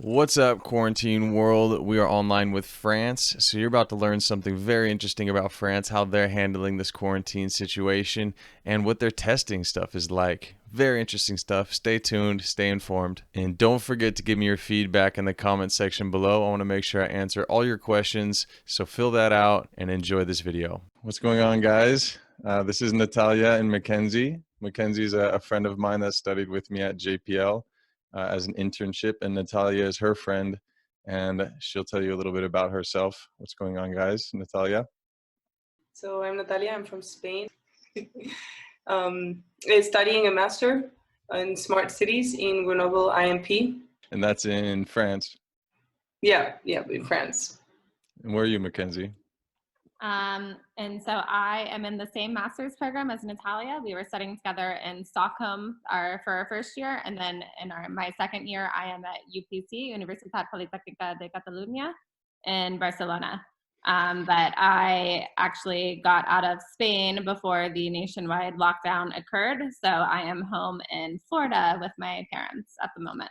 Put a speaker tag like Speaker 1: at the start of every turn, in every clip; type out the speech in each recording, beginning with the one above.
Speaker 1: What's up, quarantine world? We are online with France. So, you're about to learn something very interesting about France, how they're handling this quarantine situation, and what their testing stuff is like. Very interesting stuff. Stay tuned, stay informed, and don't forget to give me your feedback in the comment section below. I want to make sure I answer all your questions, so fill that out and enjoy this video. What's going on, guys? This is Natalia and Mackenzie. Mackenzie's a friend of mine that studied with me at JPL as an internship, and Natalia is her friend, and she'll tell you a little bit about herself. What's going on, guys? Natalia?
Speaker 2: So I'm Natalia, I'm from Spain. Studying a master in smart cities in Grenoble IMP.
Speaker 1: And that's in France.
Speaker 2: Yeah, in France.
Speaker 1: And where are you, Mackenzie?
Speaker 3: And so I am in the same master's program as Natalia. We were studying together in Stockholm for our first year, and then in my second year, I am at UPC, Universitat Politécnica de Catalunya, in Barcelona. But I actually got out of Spain before the nationwide lockdown occurred, so I am home in Florida with my parents at the moment.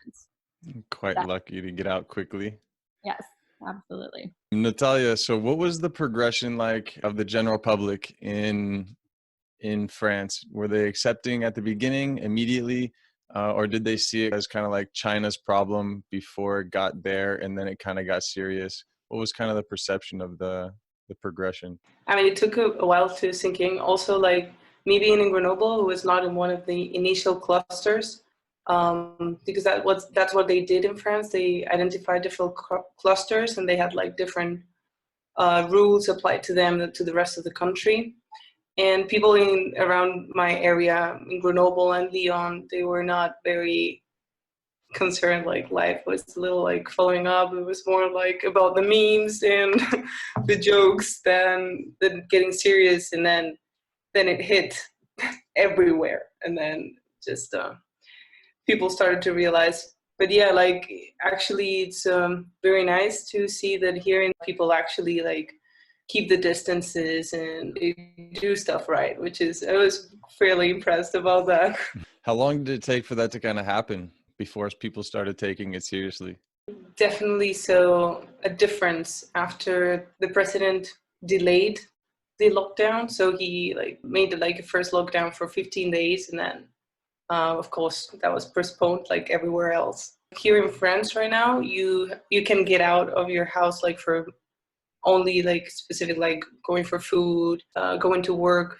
Speaker 1: Quite lucky to get out quickly.
Speaker 3: Yes, absolutely.
Speaker 1: Natalia, so what was the progression like of the general public in France? Were they accepting at the beginning immediately, or did they see it as kind of like China's problem before it got there and then it kind of got serious? What was kind of the perception of the progression?
Speaker 2: I mean, it took a while to sink in. Also, like me being in Grenoble, who was not in one of the initial clusters, because that's what they did in France. They identified different clusters, and they had like different rules applied to them than to the rest of the country. And people around my area in Grenoble and Lyon, they were not very concerned. Like life was a little like following up. It was more like about the memes and the jokes than getting serious. And then it hit everywhere, and then just people started to realize. But yeah, like actually it's very nice to see that here in people actually like keep the distances and they do stuff right, I was fairly impressed about that.
Speaker 1: How long did it take for that to kind of happen before people started taking it seriously?
Speaker 2: Definitely so a difference after the president delayed the lockdown. So he like made it like a first lockdown for 15 days, and then of course, that was postponed like everywhere else. Here in France right now, you can get out of your house like for only like specific, like going for food, going to work,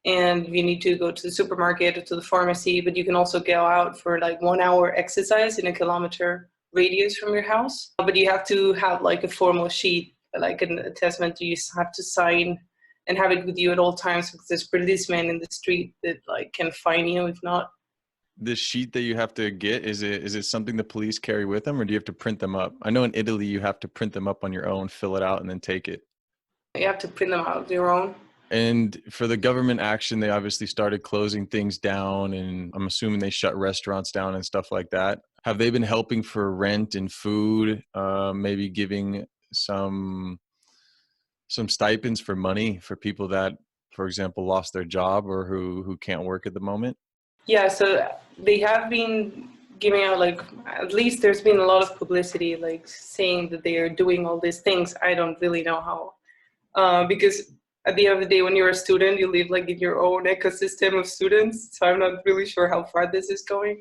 Speaker 2: and you need to go to the supermarket or to the pharmacy, but you can also go out for like 1 hour exercise in a kilometer radius from your house. But you have to have like a formal sheet, like an attestment you have to sign and have it with you at all times, because there's policemen in the street that like can fine you if not.
Speaker 1: This sheet that you have to get, is it something the police carry with them, or do you have to print them up? I know in Italy you have to print them up on your own, fill it out, and then take it.
Speaker 2: You have to print them out on your own.
Speaker 1: And for the government action, they obviously started closing things down, and I'm assuming they shut restaurants down and stuff like that. Have they been helping for rent and food, maybe giving some stipends for money for people that, for example, lost their job or who can't work at the moment?
Speaker 2: Yeah, so they have been giving out, like, at least there's been a lot of publicity, like saying that they are doing all these things. I don't really know how, because at the end of the day, when you're a student, you live like in your own ecosystem of students. So I'm not really sure how far this is going.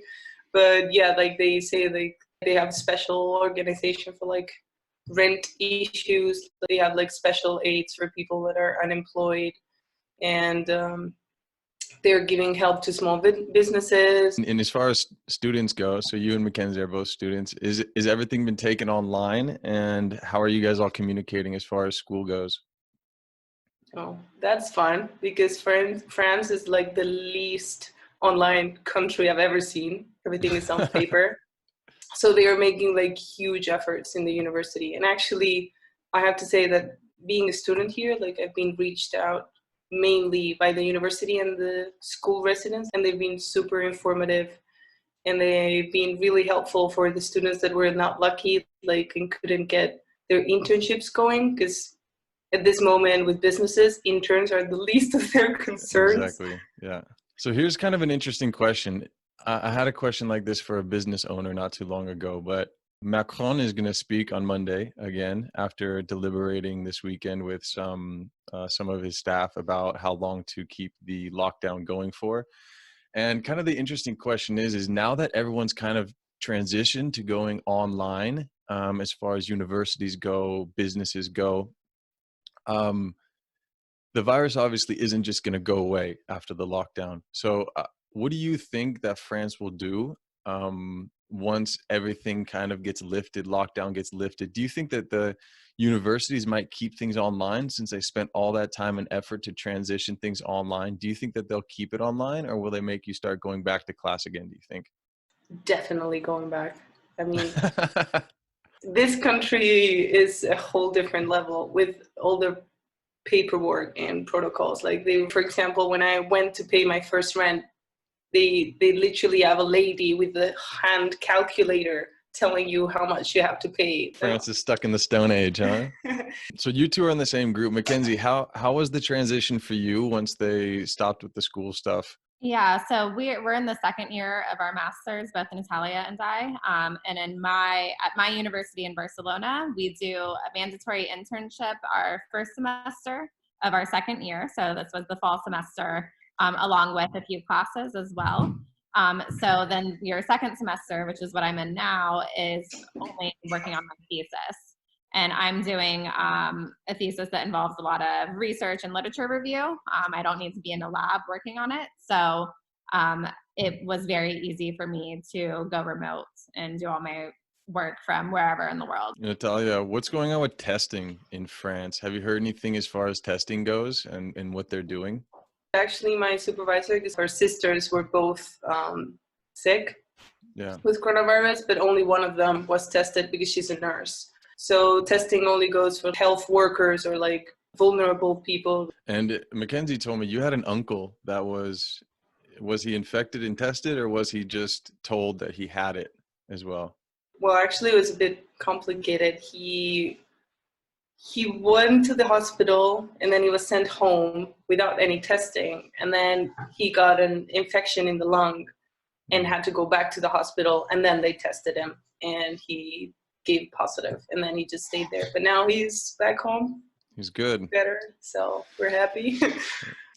Speaker 2: But yeah, like they say, like they have special organization for like rent issues. They have like special aids for people that are unemployed, and they're giving help to small businesses.
Speaker 1: And as far as students go, so you and Mackenzie are both students. Is everything been taken online, and how are you guys all communicating as far as school goes?
Speaker 2: Oh, that's fun, because France is like the least online country I've ever seen. Everything is on paper. So they are making like huge efforts in the university. And actually, I have to say that being a student here, like I've been reached out mainly by the university and the school residents, and they've been super informative, and they've been really helpful for the students that were not lucky, like, and couldn't get their internships going, because at this moment with businesses, interns are the least of their concerns.
Speaker 1: Exactly. Yeah. So here's kind of an interesting question. I had a question like this for a business owner not too long ago, but Macron is going to speak on Monday again after deliberating this weekend with some of his staff about how long to keep the lockdown going for. And kind of the interesting question is now that everyone's kind of transitioned to going online, as far as universities go, businesses go, um, the virus obviously isn't just going to go away after the lockdown. So, what do you think that France will do once everything kind of gets lifted, lockdown gets lifted? Do you think that the universities might keep things online since they spent all that time and effort to transition things online? Do you think that they'll keep it online, or will they make you start going back to class again, do you think?
Speaker 2: Definitely going back. I mean, this country is a whole different level with all the paperwork and protocols. Like they, for example, when I went to pay my first rent, they literally have a lady with a hand calculator telling you how much you have to pay.
Speaker 1: France is stuck in the Stone Age, huh? So you two are in the same group. Mackenzie, how was the transition for you once they stopped with the school stuff?
Speaker 3: Yeah, so we're in the second year of our masters, both Natalia and I. And at my university in Barcelona, we do a mandatory internship our first semester of our second year. So this was the fall semester, along with a few classes as well. So then your second semester, which is what I'm in now, is only working on my thesis. And I'm doing a thesis that involves a lot of research and literature review. I don't need to be in a lab working on it. So it was very easy for me to go remote and do all my work from wherever in the world.
Speaker 1: Natalia, what's going on with testing in France? Have you heard anything as far as testing goes and what they're doing?
Speaker 2: Actually, my supervisor, because her sisters were both sick with coronavirus, but only one of them was tested because she's a nurse. So testing only goes for health workers or like vulnerable people.
Speaker 1: And Mackenzie told me you had an uncle that was he infected and tested, or was he just told that he had it as well?
Speaker 2: Well, actually, it was a bit complicated. He went to the hospital and then he was sent home without any testing. And then he got an infection in the lung and had to go back to the hospital. And then they tested him and he gave positive, and then he just stayed there. But now he's back home.
Speaker 1: He's good.
Speaker 2: Better. So we're happy.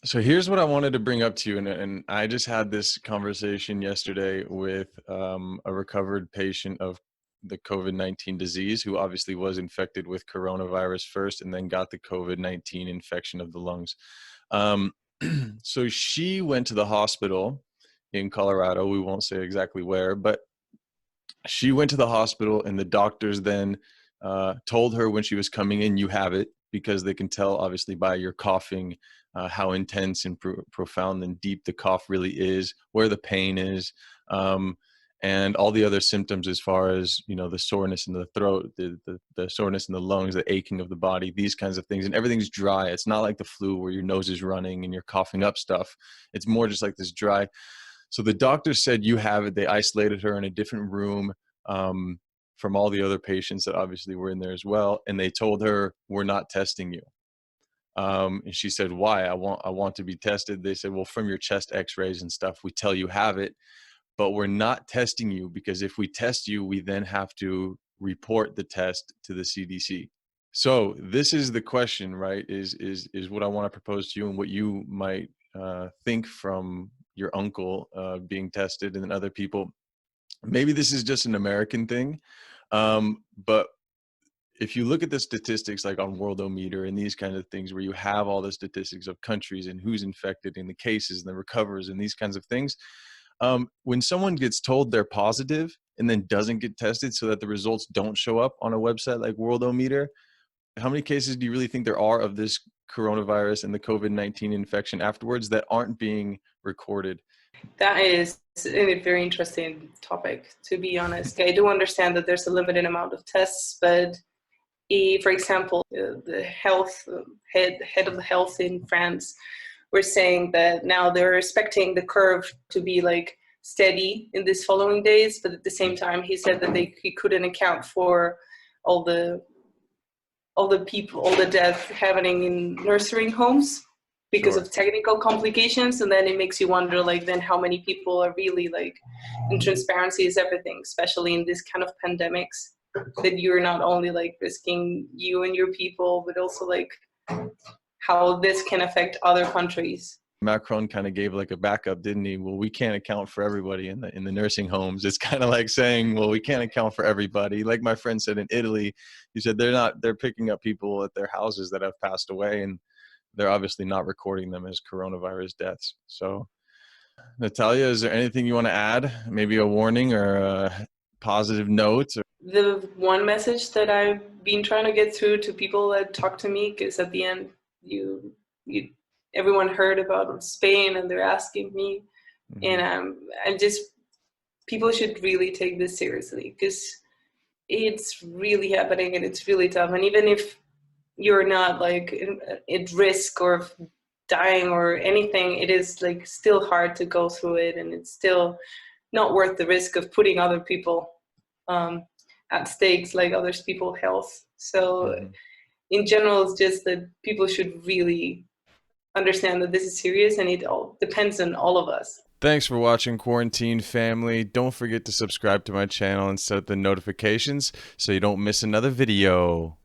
Speaker 1: So here's what I wanted to bring up to you. And I just had this conversation yesterday with a recovered patient of the COVID-19 disease, who obviously was infected with coronavirus first and then got the COVID-19 infection of the lungs. So she went to the hospital in Colorado. We won't say exactly where, but she went to the hospital, and the doctors then told her when she was coming in, you have it, because they can tell obviously by your coughing how intense and profound and deep the cough really is, where the pain is, and all the other symptoms as far as, you know, the soreness in the throat, the soreness in the lungs, the aching of the body, these kinds of things. And everything's dry. It's not like the flu where your nose is running and you're coughing up stuff. It's more just like this dry. So the doctor said, you have it. They isolated her in a different room from all the other patients that obviously were in there as well. And they told her, we're not testing you. And she said, why? I want to be tested. They said, well, from your chest x-rays and stuff, we tell you have it, but we're not testing you, because if we test you, we then have to report the test to the CDC. So this is the question, right? Is what I want to propose to you, and what you might think from your uncle being tested and then other people. Maybe this is just an American thing, but if you look at the statistics like on Worldometer and these kinds of things, where you have all the statistics of countries and who's infected and the cases and the recovers and these kinds of things, when someone gets told they're positive and then doesn't get tested so that the results don't show up on a website like Worldometer, how many cases do you really think there are of this coronavirus and the COVID-19 infection afterwards that aren't being recorded?
Speaker 2: That is a very interesting topic, to be honest. I do understand that there's a limited amount of tests, but for example, the head of the health in France were saying that now they're expecting the curve to be like steady in these following days, but at the same time, he said that he couldn't account for all the people, all the death happening in nursing homes. because
Speaker 1: Sure.
Speaker 2: of technical complications, and then it makes you wonder, like, then how many people are really like, and transparency is everything, especially in this kind of pandemics, that you're not only like risking you and your people, but also like how this can affect other countries.
Speaker 1: Macron kind of gave like a backup, didn't he? Well, we can't account for everybody in the nursing homes. It's kind of like saying, well, we can't account for everybody. Like my friend said in Italy, he said they're picking up people at their houses that have passed away, and they're obviously not recording them as coronavirus deaths. So, Natalia, is there anything you want to add? Maybe a warning or a positive note?
Speaker 2: The one message that I've been trying to get through to people that talk to me, because at the end, you everyone heard about Spain and they're asking me, and I just, people should really take this seriously, because it's really happening and it's really tough. And even if you're not like at risk or dying or anything, it is like still hard to go through it, and it's still not worth the risk of putting other people at stakes, like other people's health. So in general, it's just that people should really understand that this is serious, and it all depends on all of us.
Speaker 1: Thanks for watching, Quarantine Family. Don't forget to subscribe to my channel and set the notifications so you don't miss another video.